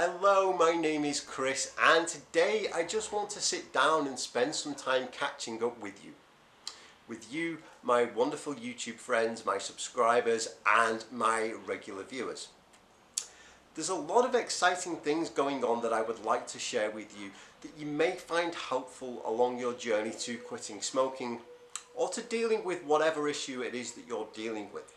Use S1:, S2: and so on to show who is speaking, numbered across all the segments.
S1: Hello, my name is Chris, and today I just want to sit down and spend some time catching up with you. With you, my wonderful YouTube friends, my subscribers, and my regular viewers. There's a lot of exciting things going on that I would like to share with you that you may find helpful along your journey to quitting smoking or to dealing with whatever issue it is that you're dealing with.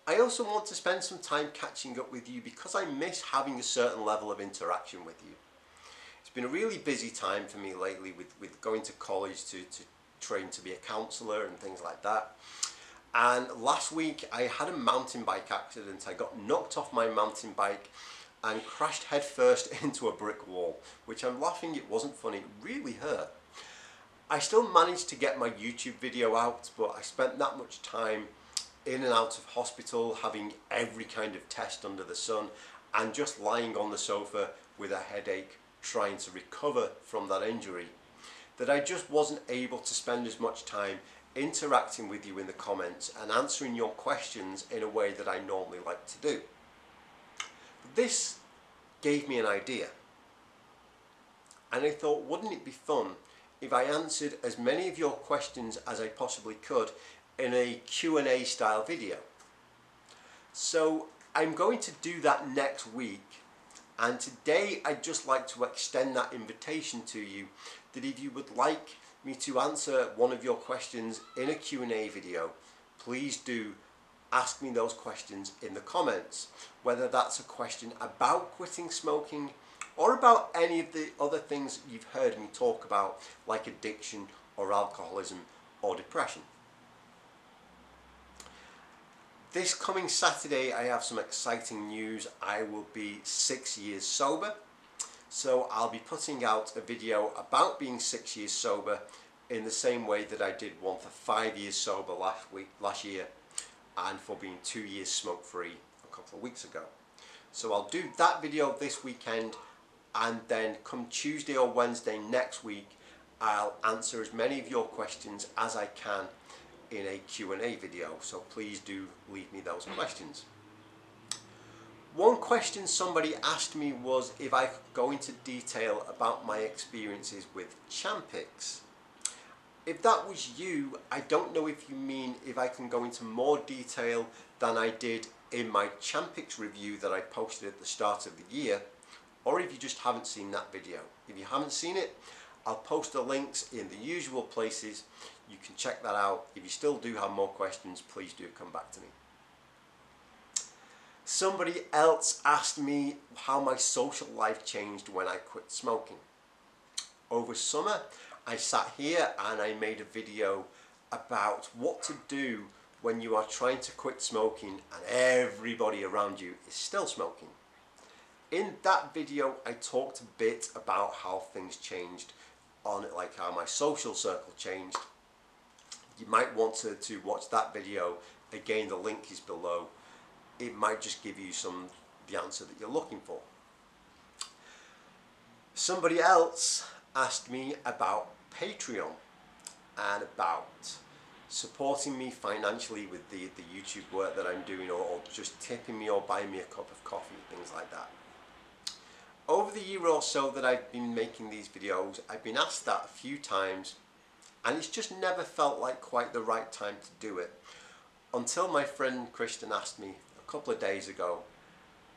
S1: I also want to spend some time catching up with you because I miss having a certain level of interaction with you. It's been a really busy time for me lately with going to college to train to be a counsellor and things like that. And last week I had a mountain bike accident. I got knocked off my mountain bike and crashed headfirst into a brick wall, which I'm laughing, it wasn't funny, it really hurt. I still managed to get my YouTube video out, but I spent that much time in and out of hospital, having every kind of test under the sun, and just lying on the sofa with a headache, trying to recover from that injury, that I just wasn't able to spend as much time interacting with you in the comments and answering your questions in a way that I normally like to do. This gave me an idea, and I thought, wouldn't it be fun if I answered as many of your questions as I possibly could in a Q&A style video. So I'm going to do that next week, and today I'd just like to extend that invitation to you, that if you would like me to answer one of your questions in a Q&A video, please do ask me those questions in the comments, whether that's a question about quitting smoking or about any of the other things you've heard me talk about, like addiction or alcoholism or depression. This coming Saturday I have some exciting news. I will be 6 years sober, so I'll be putting out a video about being 6 years sober in the same way that I did one for 5 years sober last year, and for being 2 years smoke free a couple of weeks ago. So I'll do that video this weekend, and then come Tuesday or Wednesday next week I'll answer as many of your questions as I can in a Q&A video, so please do leave me those questions. One question somebody asked me was if I could go into detail about my experiences with Champix. If that was you, I don't know if you mean if I can go into more detail than I did in my Champix review that I posted at the start of the year, or if you just haven't seen that video. If you haven't seen it, I'll post the links in the usual places. You can check that out. If you still do have more questions, please do come back to me. Somebody else asked me how my social life changed when I quit smoking. Over summer, I sat here and I made a video about what to do when you are trying to quit smoking and everybody around you is still smoking. In that video, I talked a bit about how things changed on it, like how my social circle changed. You might want to watch that video. Again, the link is below. It might just give you the answer that you're looking for. Somebody else asked me about Patreon and about supporting me financially with the YouTube work that I'm doing, or just tipping me or buying me a cup of coffee, things like that. Over the year or so that I've been making these videos, I've been asked that a few times, and it's just never felt like quite the right time to do it, until my friend Kristen asked me a couple of days ago,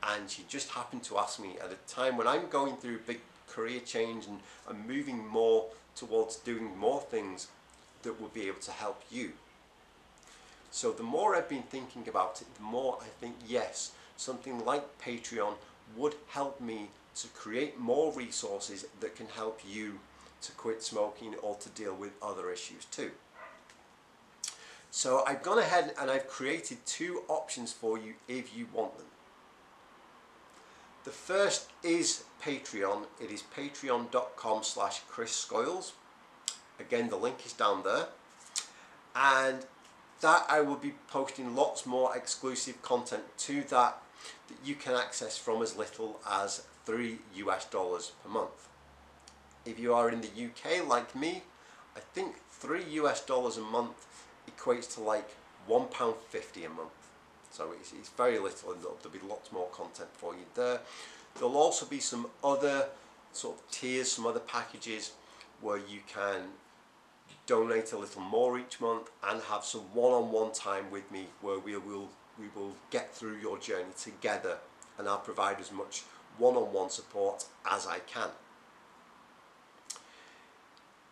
S1: and she just happened to ask me at a time when I'm going through a big career change and I'm moving more towards doing more things that will be able to help you. So the more I've been thinking about it, the more I think, yes, something like Patreon would help me to create more resources that can help you to quit smoking or to deal with other issues too. So I've gone ahead and I've created two options for you if you want them. The first is Patreon. It is patreon.com/Chris Skoyles. Again, the link is down there, and that I will be posting lots more exclusive content to that you can access from as little as $3 per month. If you are in the UK like me, I think $3 a month equates to like £1.50 a month. So it's very little, and there'll be lots more content for you there. There'll also be some other sort of tiers, some other packages where you can donate a little more each month and have some one-on-one time with me, where we will get through your journey together, and I'll provide as much one-on-one support as I can.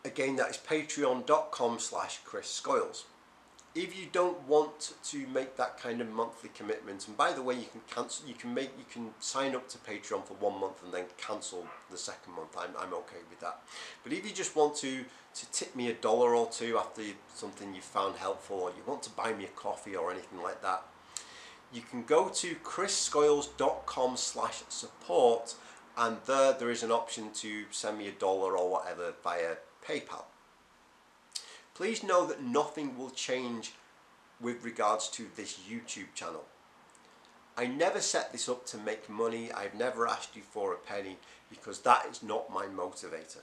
S1: Again, that is patreon.com/Chris Skoyles. If you don't want to make that kind of monthly commitment, and by the way, you can cancel, you can sign up to Patreon for 1 month and then cancel the second month. I'm okay with that. But if you just want to tip me $1 or $2 after something you found helpful, or you want to buy me a coffee or anything like that, you can go to chrisskoyles.com/support, and there is an option to send me $1 or whatever via PayPal. Please know that nothing will change with regards to this YouTube channel. I never set this up to make money. I've never asked you for a penny, because that is not my motivator.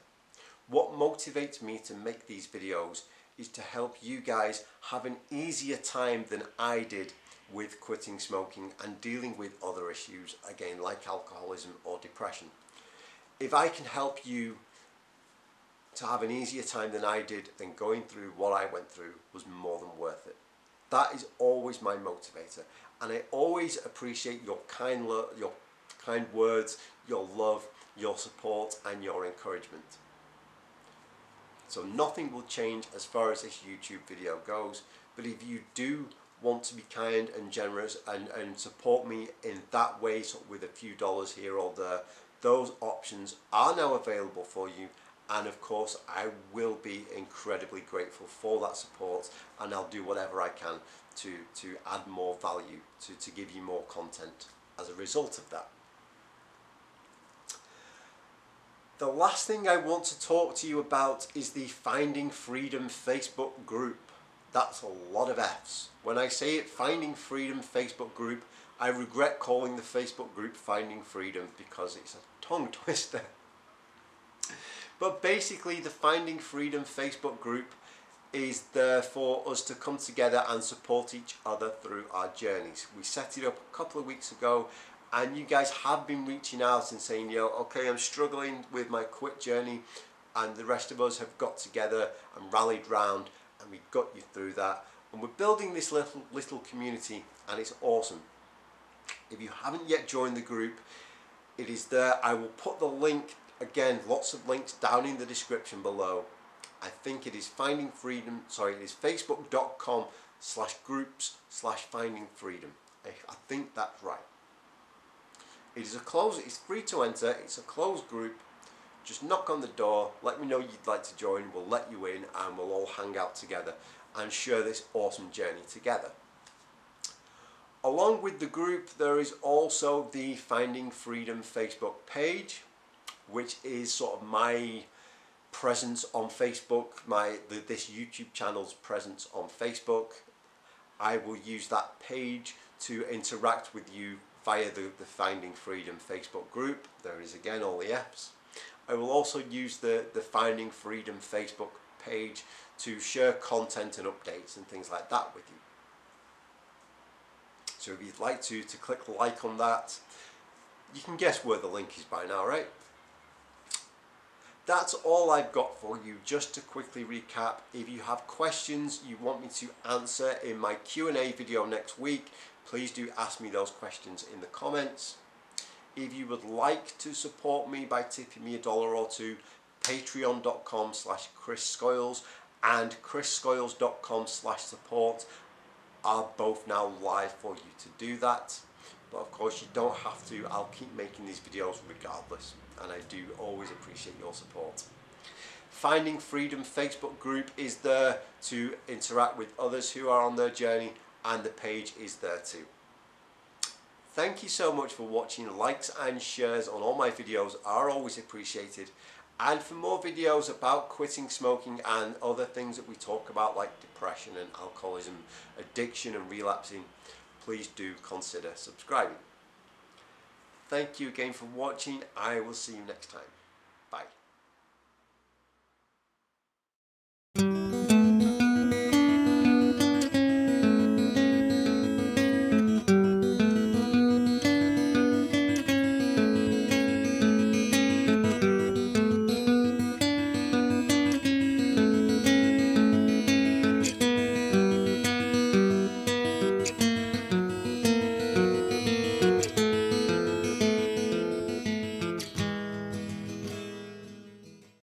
S1: What motivates me to make these videos is to help you guys have an easier time than I did with quitting smoking and dealing with other issues, again, like alcoholism or depression. If I can help you to have an easier time than I did, then going through what I went through was more than worth it. That is always my motivator, and I always appreciate your kind words, your love, your support, and your encouragement. So nothing will change as far as this YouTube video goes, but if you do want to be kind and generous and support me in that way, so with a few dollars here or there, those options are now available for you. And of course, I will be incredibly grateful for that support, and I'll do whatever I can to add more value, to give you more content as a result of that. The last thing I want to talk to you about is the Finding Freedom Facebook group. That's a lot of F's. When I say it, Finding Freedom Facebook group, I regret calling the Facebook group Finding Freedom, because it's a tongue twister. But basically, the Finding Freedom Facebook group is there for us to come together and support each other through our journeys. We set it up a couple of weeks ago, and you guys have been reaching out and saying, yo, okay, I'm struggling with my quit journey, and the rest of us have got together and rallied round, and we got you through that. And we're building this little community, and it's awesome. If you haven't yet joined the group, it is there. I will put the link, again, lots of links down in the description below. I think it is it is facebook.com/groups/Finding Freedom. I think that's right. It's free to enter, it's a closed group. Just knock on the door, let me know you'd like to join, we'll let you in, and we'll all hang out together and share this awesome journey together. Along with the group, there is also the Finding Freedom Facebook page, which is sort of my presence on Facebook, this YouTube channel's presence on Facebook. I will use that page to interact with you via the Finding Freedom Facebook group. There is again all the F's. I will also use the Finding Freedom Facebook page to share content and updates and things like that with you. So if you'd like to click like on that, you can guess where the link is by now, right? That's all I've got for you. Just to quickly recap, if you have questions you want me to answer in my Q&A video next week, please do ask me those questions in the comments. If you would like to support me by tipping me $1 or $2, patreon.com/Chris Skoyles and chrisskoyles.com/support are both now live for you to do that. But of course you don't have to. I'll keep making these videos regardless, and I do always appreciate your support. Finding Freedom Facebook group is there to interact with others who are on their journey, and the page is there too. Thank you so much for watching. Likes and shares on all my videos are always appreciated. And for more videos about quitting smoking and other things that we talk about, like depression and alcoholism, addiction and relapsing, please do consider subscribing. Thank you again for watching. I will see you next time. Bye.